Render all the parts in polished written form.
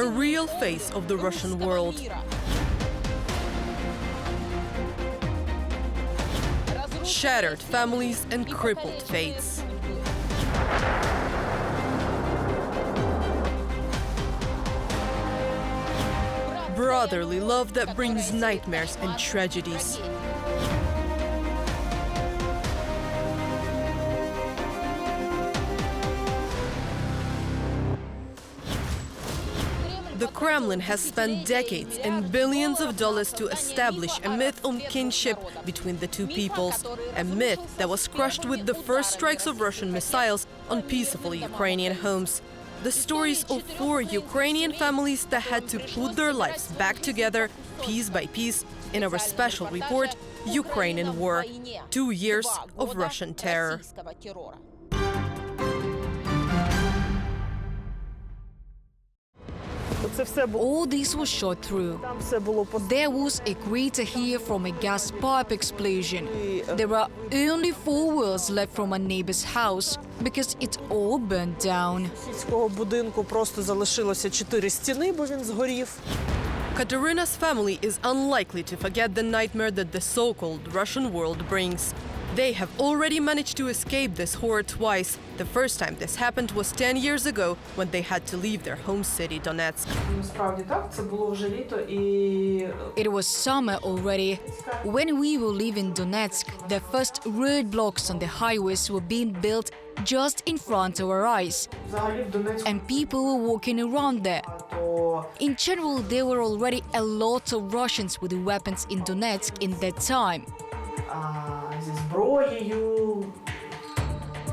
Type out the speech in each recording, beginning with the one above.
a real face of the Russian world. Shattered families and crippled fates. Brotherly love that brings nightmares and tragedies. The Kremlin has spent decades and billions of dollars to establish a myth on kinship between the two peoples, a myth that was crushed with the first strikes of Russian missiles on peaceful Ukrainian homes. The stories of 4 Ukrainian families that had to put their lives back together, piece by piece, in our special report, Ukrainian War, 2 years of Russian terror. All this was shot through. There was a crater here from a gas pipe explosion. There are only 4 walls left from a neighbor's house because it all burned down. Katerina's family is unlikely to forget the nightmare that the so-called Russian world brings. They have already managed to escape this horror twice. The first time this happened was 10 years ago, when they had to leave their home city, Donetsk. It was summer already. When we were leaving Donetsk, the first roadblocks on the highways were being built just in front of our eyes, and people were walking around there. In general, there were already a lot of Russians with weapons in Donetsk in that time.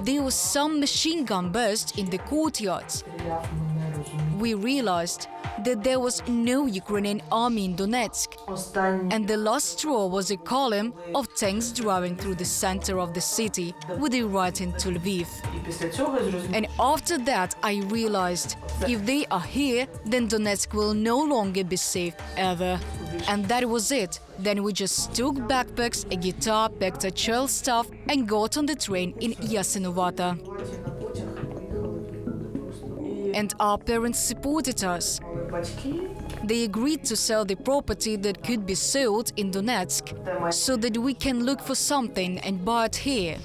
There was some machine gun burst in the courtyards. We realized that there was no Ukrainian army in Donetsk, and the last straw was a column of tanks driving through the center of the city with a writing to Lviv. And after that, I realized if they are here, then Donetsk will no longer be safe ever. And that was it. Then we just took backpacks, a guitar, packed our child stuff, and got on the train in Yasenovata. And our parents supported us. They agreed to sell the property that could be sold in Donetsk so that we can look for something and buy it here.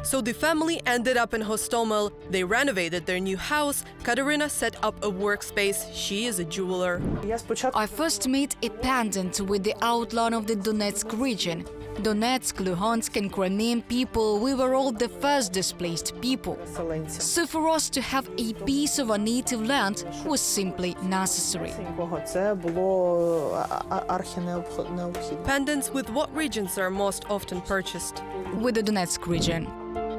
So the family ended up in Hostomel. They renovated their new house. Katerina set up a workspace. She is a jeweler. I first made a pendant with the outline of the Donetsk region. Donetsk, Luhansk and Crimean people, we were all the first displaced people. So for us to have a piece of our native land was simply necessary. Pendants with what regions are most often purchased? With the Donetsk region.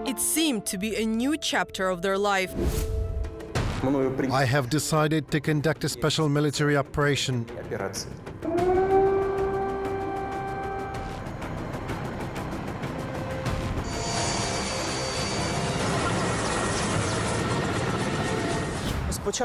It seemed to be a new chapter of their life. I have decided to conduct a special military operation.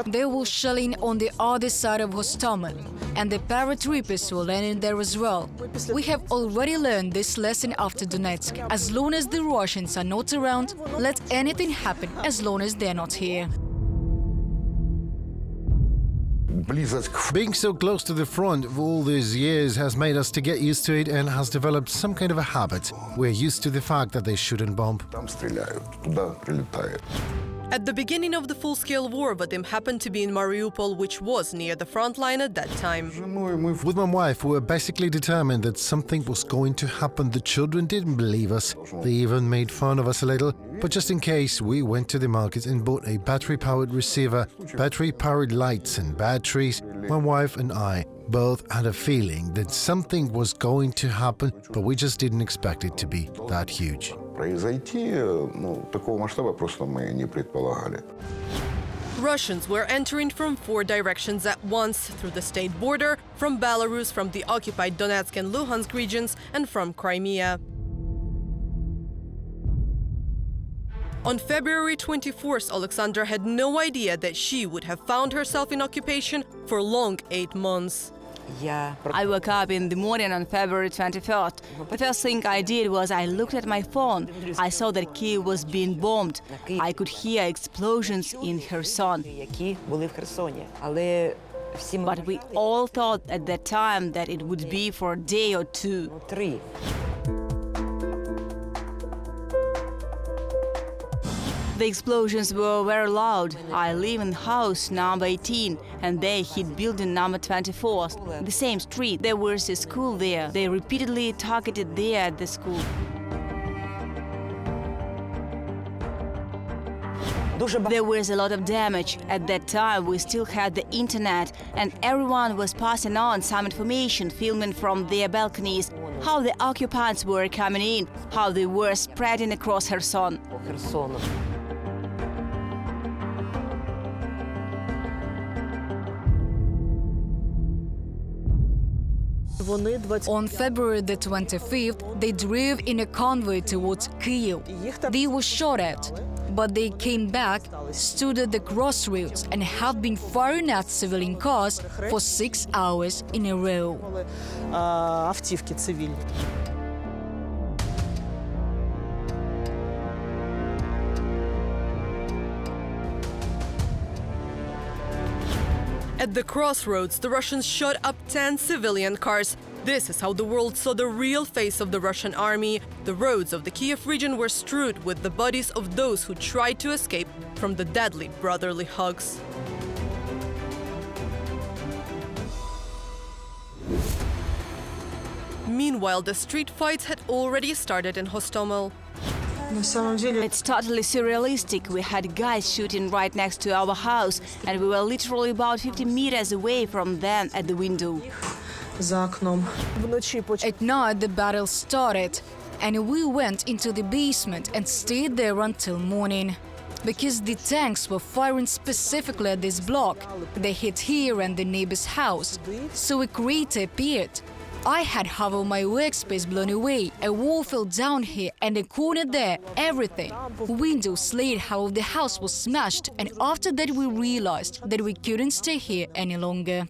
There was shelling on the other side of Hostomel, and the paratroopers were landing there as well. We have already learned this lesson after Donetsk. As long as the Russians are not around, let anything happen as long as they're not here. Being so close to the front of all these years has made us to get used to it and has developed some kind of a habit. We're used to the fact that they shouldn't bomb. At the beginning of the full-scale war, Vadim happened to be in Mariupol, which was near the front line at that time. With my wife, we were basically determined that something was going to happen. The children didn't believe us. They even made fun of us a little. But just in case, we went to the market and bought a battery-powered receiver, battery-powered lights and batteries. My wife and I both had a feeling that something was going to happen, but we just didn't expect it to be that huge. Russians were entering from 4 directions at once, through the state border, from Belarus, from the occupied Donetsk and Luhansk regions, and from Crimea. On February 24th, Alexandra had no idea that she would have found herself in occupation for long 8 months. I woke up in the morning on February 24th. The first thing I did was I looked at my phone. I saw that Kyiv was being bombed. I could hear explosions in Kherson. But we all thought at that time that it would be for a day or two. The explosions were very loud. I live in house number 18, and they hit building number 24, the same street. There was a school there. They repeatedly targeted there at the school. There was a lot of damage. At that time, we still had the internet, and everyone was passing on some information, filming from their balconies, how the occupants were coming in, how they were spreading across Kherson. On February the 25th, they drove in a convoy towards Kyiv. They were shot at, but they came back, stood at the crossroads, and have been firing at civilian cars for 6 hours in a row. At the crossroads, the Russians shot up 10 civilian cars. This is how the world saw the real face of the Russian army. The roads of the Kiev region were strewed with the bodies of those who tried to escape from the deadly brotherly hugs. Meanwhile, the street fights had already started in Hostomel. It's totally surrealistic. We had guys shooting right next to our house, and we were literally about 50 meters away from them at the window. At night, the battle started, and we went into the basement and stayed there until morning. Because the tanks were firing specifically at this block, they hit here and the neighbor's house, so a crater appeared. I had half of my workspace blown away, a wall fell down here and a corner there, everything. Windows slid, half of the house was smashed, and after that we realized that we couldn't stay here any longer.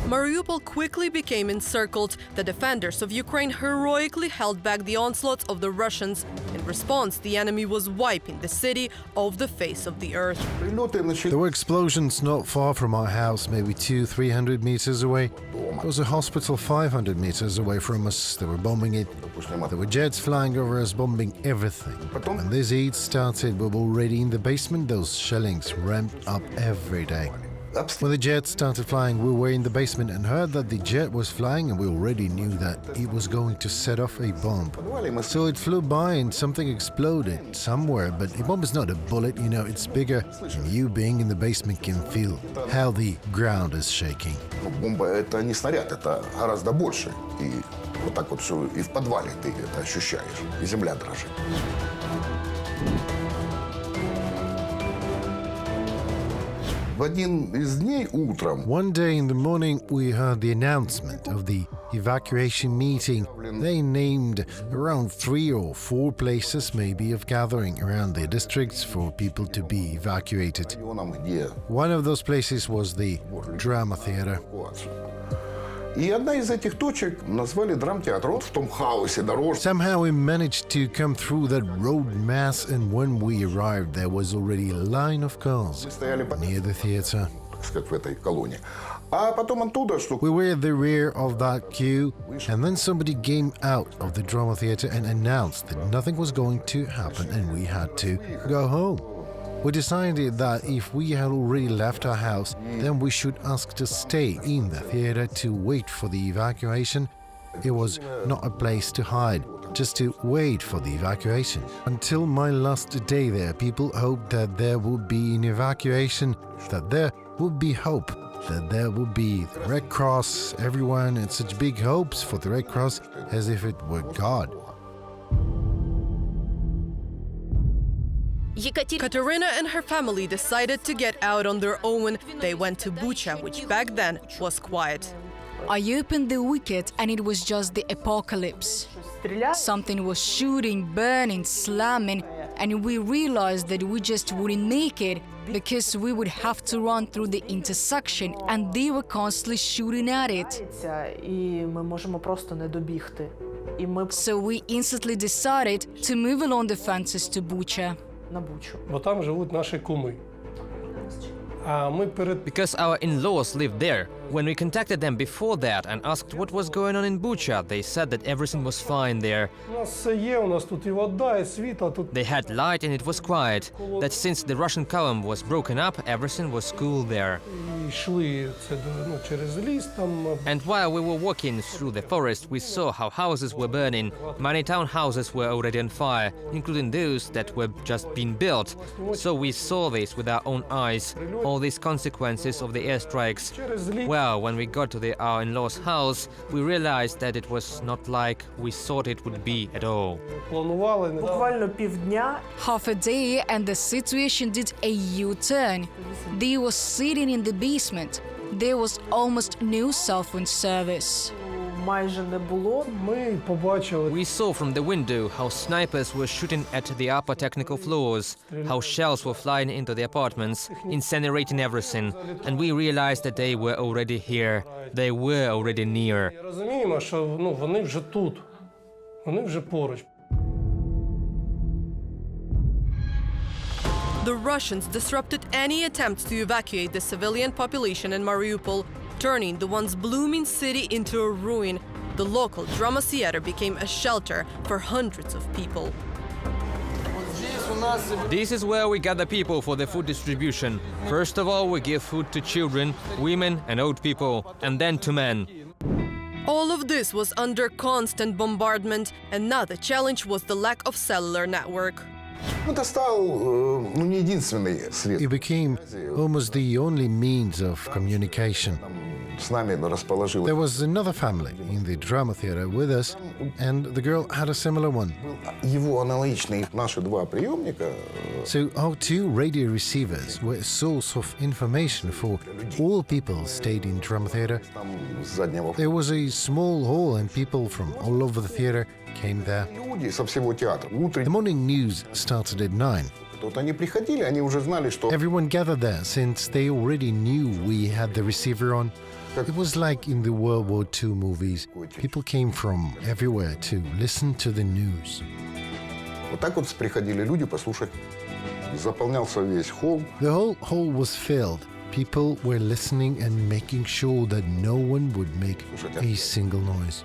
Mariupol quickly became encircled. The defenders of Ukraine heroically held back the onslaughts of the Russians. In response, the enemy was wiping the city off the face of the earth. There were explosions not far from our house, maybe 200-300 meters away. There was a hospital 500 meters away from us. They were bombing it. There were jets flying over us, bombing everything. When this heat started, we were already in the basement. Those shellings ramped up every day. When the jet started flying, we were in the basement and heard that the jet was flying, and we already knew that it was going to set off a bomb. So it flew by and something exploded somewhere, but a bomb is not a bullet, you know, it's bigger. And you being in the basement can feel how the ground is shaking. Бомба – это не снаряд, это гораздо больше. И вот так вот все и в подвале ты это ощущаешь, и земля дрожит. One day in the morning, we heard the announcement of the evacuation meeting. They named around 3 or 4 places, maybe, of gathering around the districts for people to be evacuated. One of those places was the drama theater. Somehow we managed to come through that road mass, and when we arrived, there was already a line of cars near the theater. We were at the rear of that queue, and then somebody came out of the drama theater and announced that nothing was going to happen and we had to go home. We decided that if we had already left our house, then we should ask to stay in the theater to wait for the evacuation. It was not a place to hide, just to wait for the evacuation. Until my last day there, people hoped that there would be an evacuation, that there would be hope, that there would be the Red Cross. Everyone had such big hopes for the Red Cross, as if it were God. Katerina and her family decided to get out on their own. They went to Bucha, which back then was quiet. I opened the wicket and it was just the apocalypse. Something was shooting, burning, slamming, and we realized that we just wouldn't make it because we would have to run through the intersection and they were constantly shooting at it. І ми можемо просто не добігти. І ми So we instantly decided to move along the fences to Bucha. на Бучу. Бо там живуть наші куми. А ми перед Because our in-laws lived there. When we contacted them before that and asked what was going on in Bucha, they said that everything was fine there. у нас все є, у нас тут і вода, і світло, тут They had light and it was quiet. That since the Russian column was broken up, everything was cool there. і йшли це через ліс там. And while we were walking through the forest, we saw how houses were burning. Many townhouses were already on fire, including those that were just being built. So we saw this with our own eyes, all these consequences of the airstrikes. Well, when we got to our in-laws' house, we realized that it was not like we thought it would be at all. Планували. Буквально півдня. Half a day and the situation did a U-turn. They were sitting in the basement. There was almost no cell phone service. Майже не було. Ми побачили. We saw from the window how snipers were shooting at the upper technical floors, how shells were flying into the apartments, incinerating everything. And we realized that they were already here. They were already near. Розуміємо, що вони вже тут. Вони вже поруч. The Russians disrupted any attempts to evacuate the civilian population in Mariupol, turning the once blooming city into a ruin. The local drama theater became a shelter for hundreds of people. This is where we gather people for the food distribution. First of all, we give food to children, women and old people, and then to men. All of this was under constant bombardment. Another challenge was the lack of cellular network. Это стал не единственный средство. It became almost the only means of communication. С нами расположилось. There was another family in the drama theater with us, and the girl had a similar one. Его аналогичные наши два приемника. So our two radio receivers were a source of information for all people stayed in drama theater. Там с заднего There was a small hall and people from all over the theater came there. люди со всего театра. The Утренний. morning news started at 9. Вот они приходили, они уже знали, что Everyone gathered there since they already knew we had the receiver on. It was like in the World War II movies. People came from everywhere to listen to the news. вот так вот приходили люди послушать. Заполнялся весь холл. The whole hall was filled. People were listening and making sure that no one would make a single noise.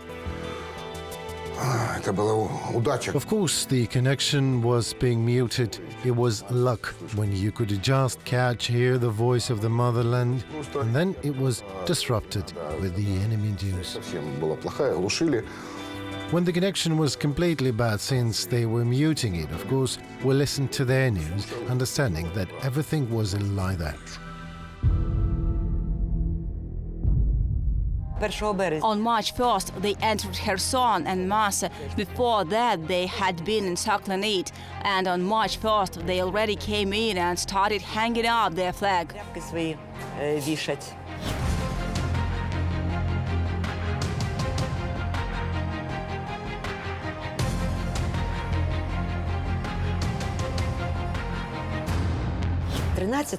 Это была удача. Of course, the connection was being muted. It was luck when you could just hear the voice of the motherland, and then it was disrupted with the enemy news. Совсем была плохая, глушили. When the connection was completely bad, since they were muting it, of course, we listened to their news, understanding that everything was a lie there. On March 1st, they entered Kherson and Masa. Before that, they had been in Saklanit. And on March 1st, they already came in and started hanging up their flag. свої вішать.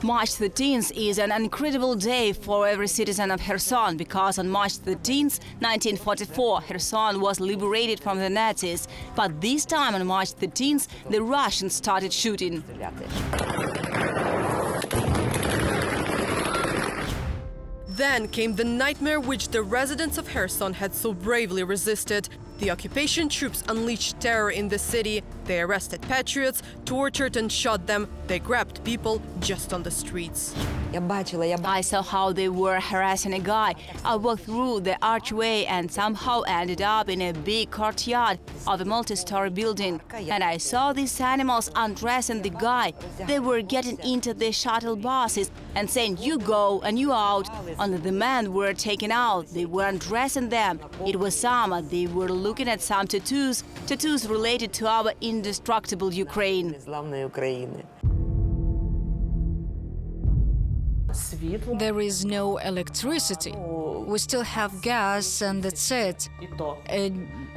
March 13th is an incredible day for every citizen of Kherson because on March 13th, 1944, Kherson was liberated from the Nazis. But this time on March 13th, the Russians started shooting. Then came the nightmare which the residents of Kherson had so bravely resisted. The occupation troops unleashed terror in the city. They arrested patriots, tortured and shot them. They grabbed people just on the streets. I saw how they were harassing a guy. I walked through the archway and somehow ended up in a big courtyard of a multi-story building. And I saw these animals undressing the guy. They were getting into the shuttle buses and saying, "You go and you out." Only the men were taken out. They were undressing them. It was summer. They were looking at some tattoos related to our indestructible Ukraine. Незламної України. Світло. There is no electricity. we still have gas and that's it. І то.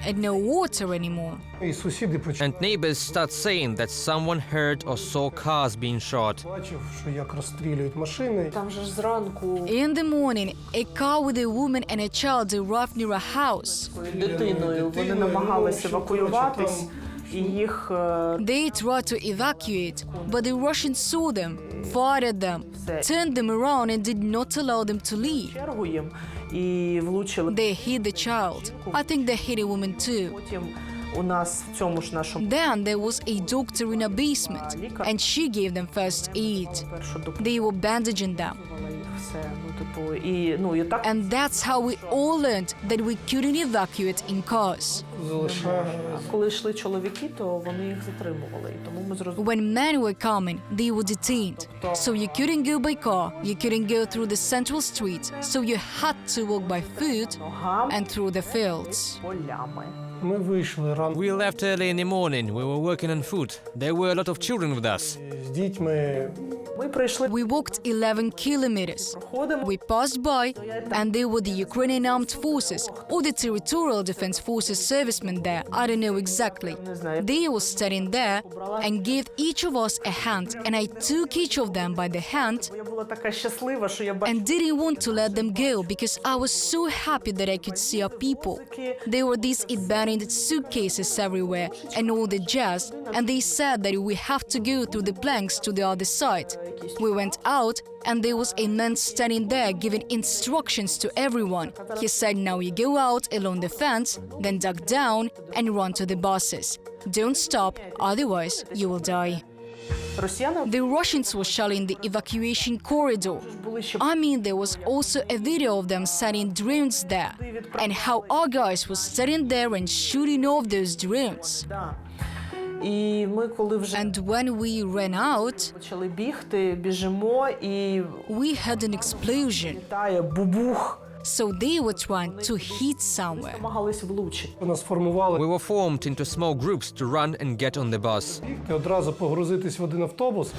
And no water anymore. І сусіди And neighbors start saying that someone heard or saw cars being shot. бачив, що як розстрілюють машини. Там же ж зранку In the morning, a car with a woman and a child arrived near a house. дитиною вони намагалися евакуюватись, і їх They tried to evacuate, but the Russians saw them, fired at them, turned them around and did not allow them to leave. чергу їм і влучили. They hit the child. I think they hit a woman too. Потім у нас в цьому ж нашому Then there was a doctor in a basement, and she gave them first aid. першу They were bandaging them. допомагали їх все. І так And that's how we all learned that we couldn't evacuate in cars. коли йшли чоловіки, то вони їх затримували. І тому ми зрозуміли. When men were coming, they were detained. So you couldn't go by car, you couldn't go through the central streets, so you had to walk by foot and through the fields. Полями. Ми вийшли рано We left early in the morning. We were working on food. There were a lot of children with us. з дітьми. Ми прийшли, We walked 11 kilometers. проходимо. We passed by, and they were the Ukrainian armed forces or the territorial defense forces servicemen there. I don't know exactly. They were standing there and gave each of us a hand, and I took each of them by the hand Я була така щаслива, що я бачила. and didn't want to let them go because I was so happy that I could see our people. There were these abandoned suitcases everywhere and all the jazz, and they said that we have to go through the planks to the other side. We went out, and there was a man standing there giving instructions to everyone. He said, now you go out along the fence, then duck down and run to the buses. Don't stop, otherwise you will die. Росіяни The Russians were shelling the evacuation corridor. були ще I mean, there was also a video of them sending drones there, and how our guys were standing there and shooting off those drones. да. І ми коли вже And when we ran out, почали бігти, біжимо і we had an explosion. літає бубух. So they were trying to hit somewhere. Намагались влучити. Нас формували. We were formed into small groups to run and get on the bus. І одразу погрузитись в один автобус.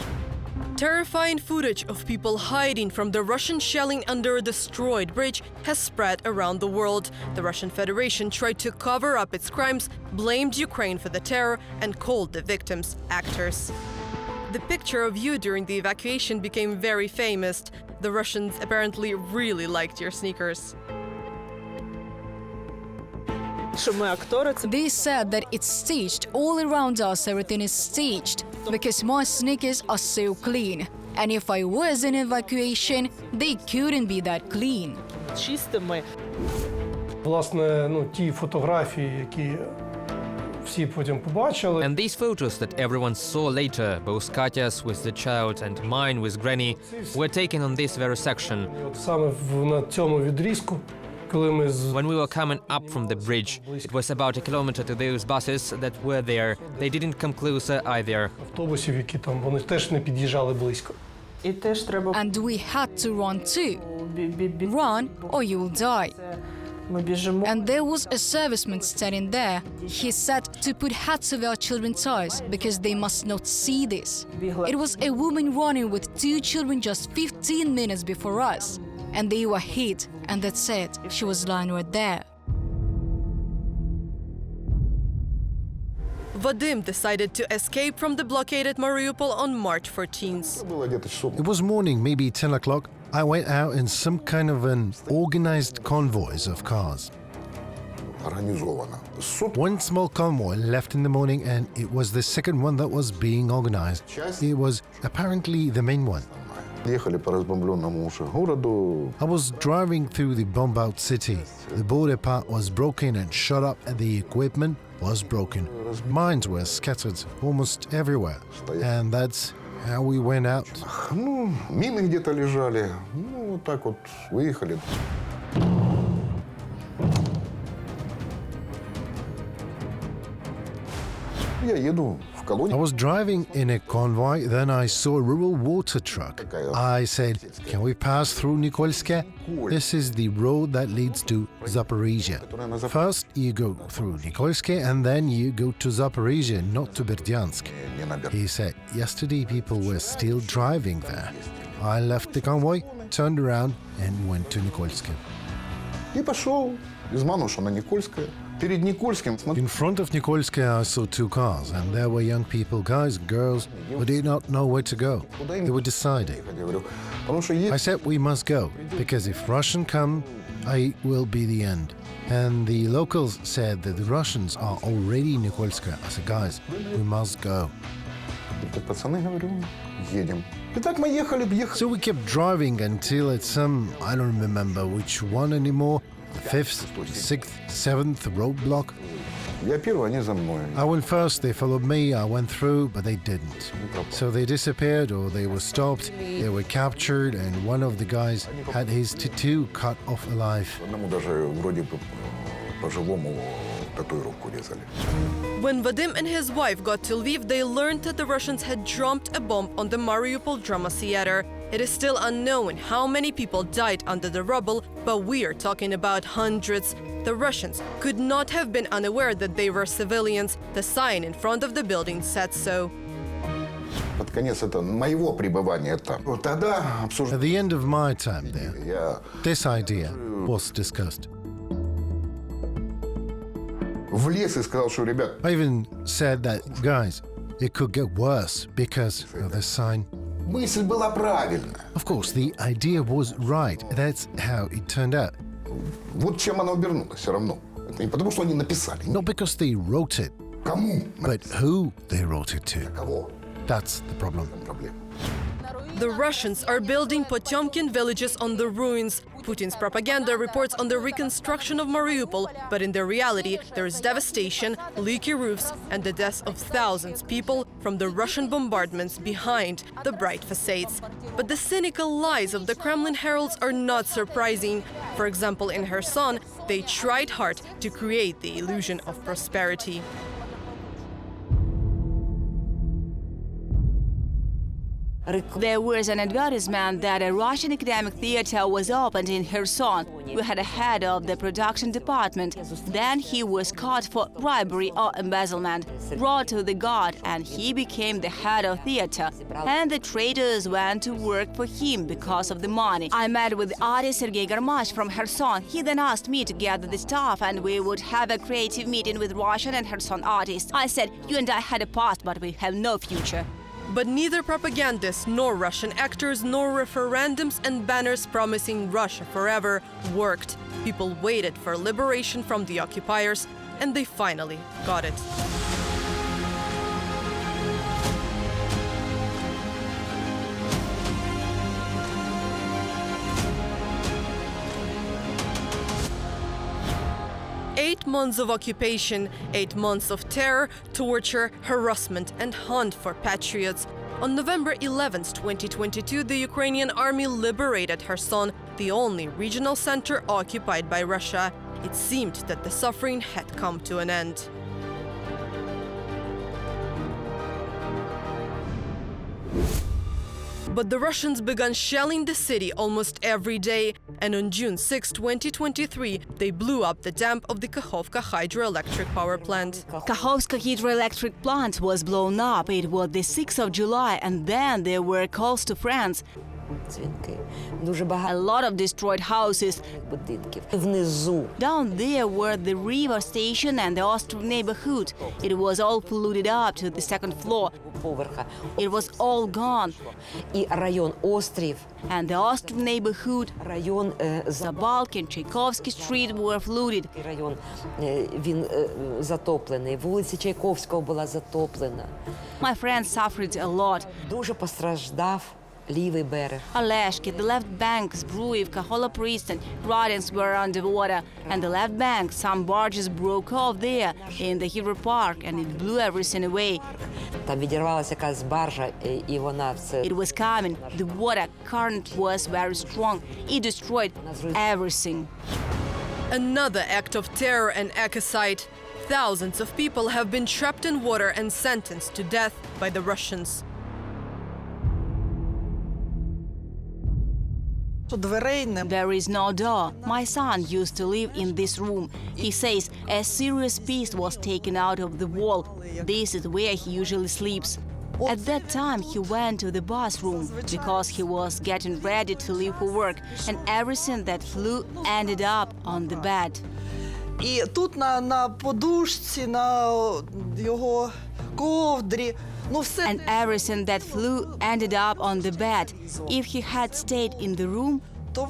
Terrifying footage of people hiding from the Russian shelling under a destroyed bridge has spread around the world. The Russian Federation tried to cover up its crimes, blamed Ukraine for the terror, and called the victims actors. The picture of you during the evacuation became very famous. The Russians apparently really liked your sneakers. Що ми актори, це They said that it's staged. All around us, everything is staged. Because my sneakers are so clean. And if I was in evacuation, they couldn't be that clean. чистими. Власне, ті фотографії, які всі потім побачили. And these photos that everyone saw later, both Katya's with the child and mine with Granny, were taken on this very section. От саме на цьому відрізку, коли ми з When we were coming up from the bridge, it was about a kilometer to those buses that were there. They didn't come closer either. автобусів, які там, вони теж не під'їжджали близько. І теж треба And we had to run too. Run or you'll die. Ми біжимо. And there was a serviceman standing there. He said to put hats over our children's eyes because they must not see this. It was a woman running with 2 children just 15 minutes before us. And they were hit, and that's it. She was lying right there. Vadim decided to escape from the blockaded Mariupol on March 14th. Было где-то часов. It was morning, maybe 10 o'clock. I went out in some kind of an organized convoys of cars. Организовано. Суд. One small convoy left in the morning, and it was the second one that was being organized. It was apparently the main one. Ехали по разбомбленному уже городу. I was driving through the bombed-out city. The border part was broken and shot up, and the equipment was broken. Mines were scattered almost everywhere, and that's how we went out. Ну, мины где-то лежали. Ну, вот так вот выехали. Я еду в колонию. I was driving in a convoy, then I saw a rural water truck. I said, can we pass through Nikolske? This is the road that leads to Zaporizhia. First, you go through Nikolske, and then you go to Zaporizhia, not to Berdyansk. He said, yesterday people were still driving there. I left the convoy, turned around, and went to Nikolske. И пошел из Мануша на Никольское. Перед Никольским In front of Nikolskaya, I saw two cars, and there were young people, guys and girls, who did not know where to go. They were deciding. Я говорю, потому что I said we must go, because if Russian come, it will be the end. And the locals said that the Russians are already in Nikolskaya. I said, guys, we must go. пацаны, говорю, едем. И так мы ехали. So we kept driving until at some, I don't remember which one anymore, the 5th, 6th, 7th roadblock. Я первый, они за мной. I went first, they followed me, I went through, but they didn't. So they disappeared or they were stopped, they were captured, and one of the guys had his tattoo cut off alive. Одному даже вроде бы по-живому татуировку резали. When Vadim and his wife got to Lviv, they learned that the Russians had dropped a bomb on the Mariupol drama theater. It is still unknown how many people died under the rubble, but we are talking about hundreds. The Russians could not have been unaware that they were civilians. The sign in front of the building said so. Под конец это моего пребывания там. Вот тогда At обсуждали. the end of my time there, Я this idea was discussed. влез и сказал, что, ребят, I even said that, guys, it could get worse because of this sign. мысль была правильная. Of course, the idea was right. That's how it turned out. Вот чем она обернулась все равно. Это не потому, что они написали. Not because they wrote it, Кому? but who they wrote it to. Кого? That's the problem. Проблема. The Russians are building Potemkin villages on the ruins. Putin's propaganda reports on the reconstruction of Mariupol, but in the reality, there is devastation, leaky roofs, and the deaths of thousands of people from the Russian bombardments behind the bright facades. But the cynical lies of the Kremlin heralds are not surprising. For example, in Kherson, they tried hard to create the illusion of prosperity. There was an advertisement that a Russian academic theater was opened in Kherson. We had a head of the production department. Then he was caught for bribery or embezzlement, brought to the guard, and he became the head of theater. And the traitors went to work for him because of the money. I met with artist Sergei Garmash from Kherson. He then asked me to gather the staff and we would have a creative meeting with Russian and Kherson artists. I said, you and I had a past, but we have no future. But neither propagandists, nor Russian actors, nor referendums and banners promising Russia forever worked. People waited for liberation from the occupiers, and they finally got it. Eight months of occupation, 8 months of terror, torture, harassment, and hunt for patriots. On November 11, 2022, the Ukrainian army liberated Kherson, the only regional center occupied by Russia. It seemed that the suffering had come to an end. But the Russians began shelling the city almost every day, and on June 6, 2023, they blew up the dam of the Kakhovka hydroelectric power plant. Kakhovska hydroelectric plant was blown up. It was the 6th of July, and then there were calls to France. Дзвінки. Дуже A багато lot of destroyed houses. будинків. Внизу Down there were the river station and the Ostrov neighborhood. It was all polluted up to the second floor. поверха. It was all gone. І район Острів, And the Ostrov neighborhood, район Zabalki and Tchaikovsky Street were flooded. район він затоплений. Вулиця Чайковського була затоплена. My friends suffered a lot. Дуже постраждав лівий берег. Aleshki, the left bank, Zbruivka, Holoprist and Gradins were underwater. And the left bank, some barges broke off there in the Hero Park and it blew everything away. Там відірвалася якась баржа, і вона все... It was coming. The water current was very strong. It destroyed everything. Another act of terror and ecocide. Thousands of people have been trapped in water and sentenced to death by the Russians. There is no door. My son used to live in this room. He says a serious piece was taken out of the wall. This is where he usually sleeps. At that time, he went to the bathroom because he was getting ready to leave for work, and everything that flew ended up on the bed. І тут на подушці, на його ковдрі, ну все. And everything that flew ended up on the bed. If he had stayed in the room,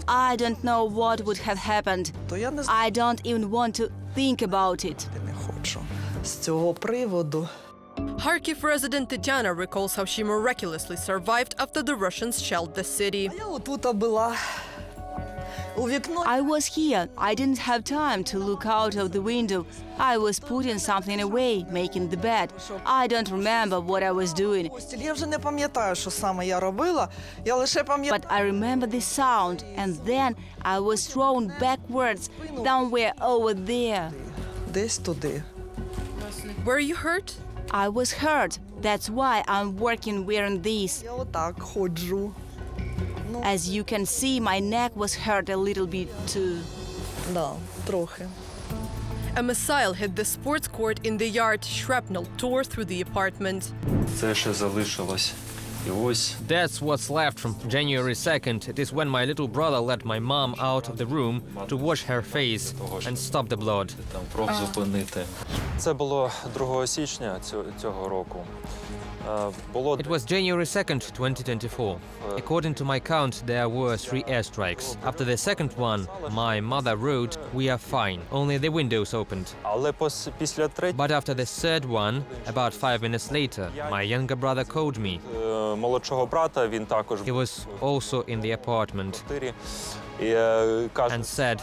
I don't know what would have happened. То я не знаю, I don't even want to think about it. не хочу з цього приводу. Kharkiv resident Tatiana recalls how she miraculously survived after the Russians shelled the city. Я отут була. У вікно. I was here. I didn't have time to look out of the window. I was putting something away, making the bed. I don't remember what I was doing. Я вже не пам'ятаю, що саме я робила. Я лише пам'ятаю. But I remember the sound, and then I was thrown backwards, somewhere over there. Десь туди. Were you hurt? I was hurt. That's why I'm working wearing this. Я отак ходжу. As you can see, my neck was hurt a little bit too. Да, трохи. A missile hit the sports court in the yard. Shrapnel tore through the apartment. Це ще залишилось. І ось That's what's left from January 2nd. It is when my little brother let my mom out of the room to wash her face and stop the blood. там кров зупинити. Це було 2 січня цього року. Було It was January 2nd, 2024. According to my count, there were 3 airstrikes. After the second one, my mother wrote, "We are fine, only the windows opened." Але після But after the third one, about 5 minutes later, my younger brother called me. молодшого брата, він також He was also in the apartment і каже, and said,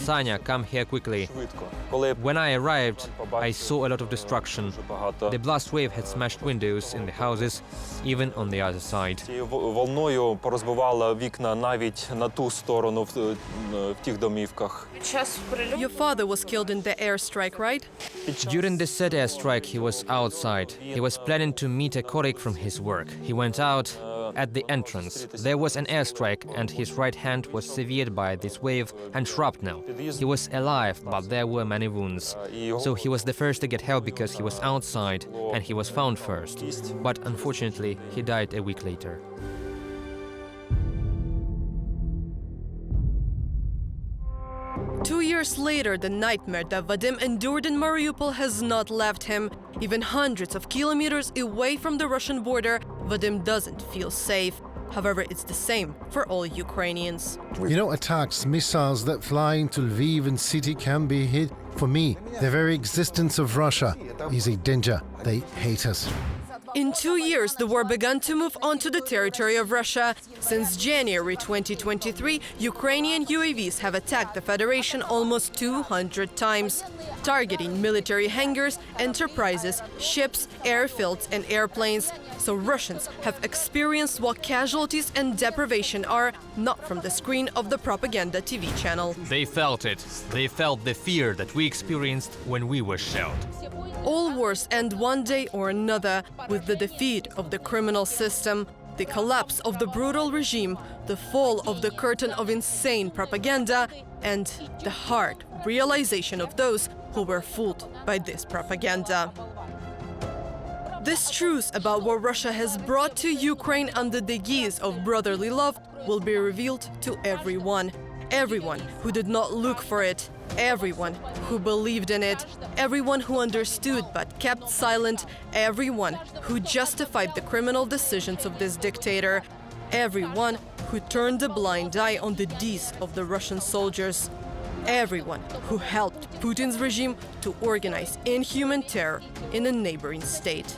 "Sanya, come here quickly." швидко. Коли When I arrived, I saw a lot of destruction. дуже багато The blast wave had smashed windows in the houses, even on the other side. цією волною порозбивала вікна навіть на ту сторону в тих домівках. Your father was killed in the airstrike, right? During the third airstrike, he was outside. He was planning to meet a colleague from his work. He went out at the entrance. There was an airstrike, and his right hand was severed by this wave and shrapnel. He was alive, but there were many wounds. So he was the first to get help because he was outside, and he was found first. But unfortunately, he died a week later. Two years later, the nightmare that Vadim endured in Mariupol has not left him. Even hundreds of kilometers away from the Russian border, Vadim doesn't feel safe. However, it's the same for all Ukrainians. You know, attacks, missiles that fly into Lviv and city can be hit. For me, the very existence of Russia is a danger. They hate us. In 2 years, the war began to move onto the territory of Russia. Since January 2023, Ukrainian UAVs have attacked the Federation almost 200 times, targeting military hangars, enterprises, ships, airfields, and airplanes. So Russians have experienced what casualties and deprivation are, not from the screen of the propaganda TV channel. They felt it. They felt the fear that we experienced when we were shelled. All wars end one day or another with the defeat of the criminal system, the collapse of the brutal regime, the fall of the curtain of insane propaganda, and the hard realization of those who were fooled by this propaganda. This truth about what Russia has brought to Ukraine under the guise of brotherly love will be revealed to everyone. Everyone who did not look for it, everyone who believed in it, everyone who understood but kept silent, everyone who justified the criminal decisions of this dictator, everyone who turned a blind eye on the deeds of the Russian soldiers, everyone who helped Putin's regime to organize inhuman terror in a neighboring state.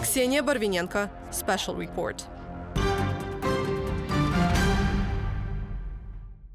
Ksenia Barvinenko, Special Report.